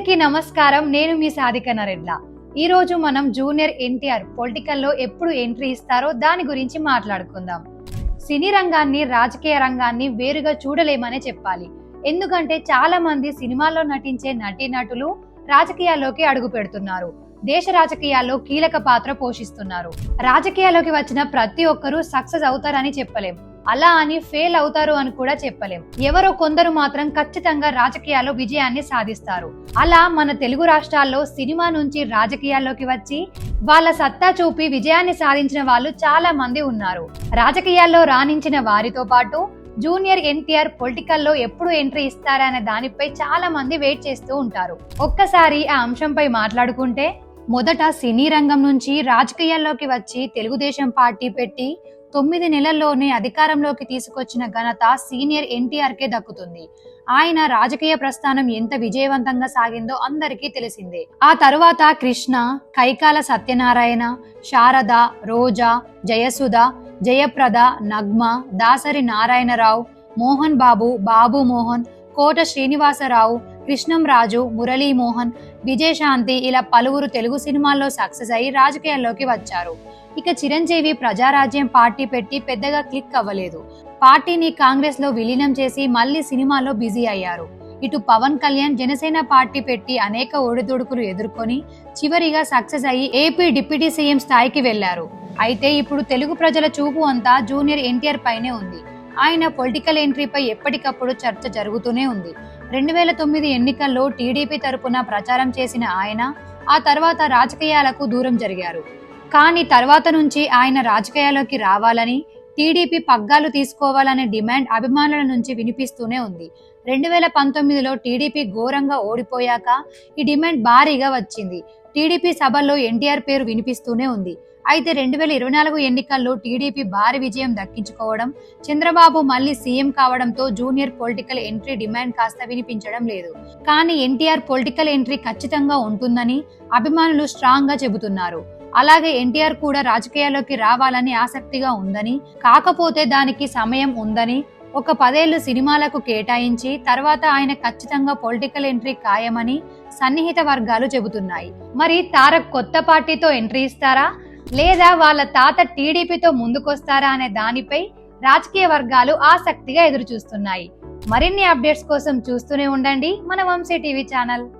అందరికీ నమస్కారం. నేను మీ సాధిక నరెడ్ల. ఈ రోజు మనం జూనియర్ ఎన్టీఆర్ పొలిటికల్లో ఎప్పుడు ఎంట్రీ ఇస్తారో దాని గురించి మాట్లాడుకుందాం. సినీ రంగాన్ని రాజకీయ రంగాన్ని వేరుగా చూడలేమనే చెప్పాలి. ఎందుకంటే చాలా మంది సినిమాల్లో నటించే నటీనటులు రాజకీయాల్లోకి అడుగు పెడుతున్నారు. దేశ రాజకీయాల్లో కీలక పాత్ర పోషిస్తున్నారు. రాజకీయాల్లోకి వచ్చిన ప్రతి ఒక్కరూ సక్సెస్ అవుతారని చెప్పలేం, అలా అని ఫెయిల్ అవుతారు అని కూడా చెప్పలేం. ఎవరో కొందరు మాత్రం ఖచ్చితంగా రాజకీయాల్లో విజయాన్ని సాధిస్తారు. అలా మన తెలుగు రాష్ట్రాల్లో సినిమా నుంచి రాజకీయాల్లోకి వచ్చి వాళ్ళ సత్తా చూపి విజయాన్ని సాధించిన వాళ్ళు చాలా మంది ఉన్నారు. రాజకీయాల్లో రాణించిన వారితో పాటు జూనియర్ ఎన్టీఆర్ పొలిటికల్లో ఎప్పుడు ఎంట్రీ ఇస్తారా అనే దానిపై చాలా మంది వెయిట్ చేస్తూ ఉంటారు. ఒక్కసారి ఆ అంశంపై మాట్లాడుకుంటే, మొదట సినీ రంగం నుంచి రాజకీయాల్లోకి వచ్చి తెలుగుదేశం పార్టీ పెట్టి 9 నెలల్లోనే అధికారంలోకి తీసుకొచ్చిన ఘనత సీనియర్ ఎన్టీఆర్ కే దక్కుతుంది. ఆయన రాజకీయ ప్రస్థానం ఎంత విజయవంతంగా సాగిందో అందరికీ తెలిసిందే. ఆ తరువాత కృష్ణ, కైకాల సత్యనారాయణ, శారద, రోజా, జయసుధ, జయప్రద, నగ్మ, దాసరి నారాయణరావు, మోహన్ బాబు, బాబు మోహన్, కోట శ్రీనివాసరావు, కృష్ణంరాజు, మురళీమోహన్, విజయశాంతి ఇలా పలువురు తెలుగు సినిమాల్లో సక్సెస్ అయి రాజకీయాల్లోకి వచ్చారు. ఇక చిరంజీవి ప్రజారాజ్యం పార్టీ పెట్టి పెద్దగా క్లిక్ అవ్వలేదు. పార్టీని కాంగ్రెస్ లో విలీనం చేసి మళ్లీ సినిమాలో బిజీ అయ్యారు. ఇటు పవన్ కళ్యాణ్ జనసేన పార్టీ పెట్టి అనేక ఒడిదుడుకులు ఎదుర్కొని చివరిగా సక్సెస్ అయ్యి ఏపీ డిప్యూటీ సీఎం స్థాయికి వెళ్లారు. అయితే ఇప్పుడు తెలుగు ప్రజల చూపు అంతా జూనియర్ ఎన్టీఆర్ పైనే ఉంది. ఆయన పొలిటికల్ ఎంట్రీపై ఎప్పటికప్పుడు చర్చ జరుగుతూనే ఉంది. 2009 ఎన్నికల్లో టీడీపీ తరపున ప్రచారం చేసిన ఆయన ఆ తర్వాత రాజకీయాలకు దూరం జరిగారు. కానీ తర్వాత నుంచి ఆయన రాజకీయాల్లోకి రావాలని, టీడీపీ పగ్గాలు తీసుకోవాలనే డిమాండ్ అభిమానుల నుంచి వినిపిస్తూనే ఉంది. 2019లో టీడీపీ ఘోరంగా ఓడిపోయాక ఈ డిమాండ్ భారీగా వచ్చింది. టీడీపీ సభల్లో ఎన్టీఆర్ పేరు వినిపిస్తూనే ఉంది. అయితే 2024 ఎన్నికల్లో టీడీపీ భారీ విజయం దక్కించుకోవడం, చంద్రబాబు మళ్లీ సీఎం కావడంతో జూనియర్ పొలిటికల్ ఎంట్రీ డిమాండ్ కాస్త వినిపించడం లేదు. కానీ ఎన్టీఆర్ పొలిటికల్ ఎంట్రీ ఖచ్చితంగా ఉంటుందని అభిమానులు స్ట్రాంగ్ గా చెబుతున్నారు. అలాగే ఎన్టీఆర్ కూడా రాజకీయాల్లోకి రావాలని ఆసక్తిగా ఉందని, కాకపోతే దానికి సమయం ఉందని, ఒక 10 ఏళ్లు సినిమాలకు కేటాయించి తర్వాత ఆయన ఖచ్చితంగా పొలిటికల్ ఎంట్రీ ఖాయమని సన్నిహిత వర్గాలు చెబుతున్నాయి. మరి తారక్ కొత్త పార్టీతో ఎంట్రీ ఇస్తారా, లేదా వాళ్ళ తాత టీడీపీతో ముందుకొస్తారా అనే దానిపై రాజకీయ వర్గాలు ఆసక్తిగా ఎదురు చూస్తున్నాయి. మరిన్ని అప్డేట్స్ కోసం చూస్తూనే ఉండండి మన వంశీ టీవీ ఛానల్.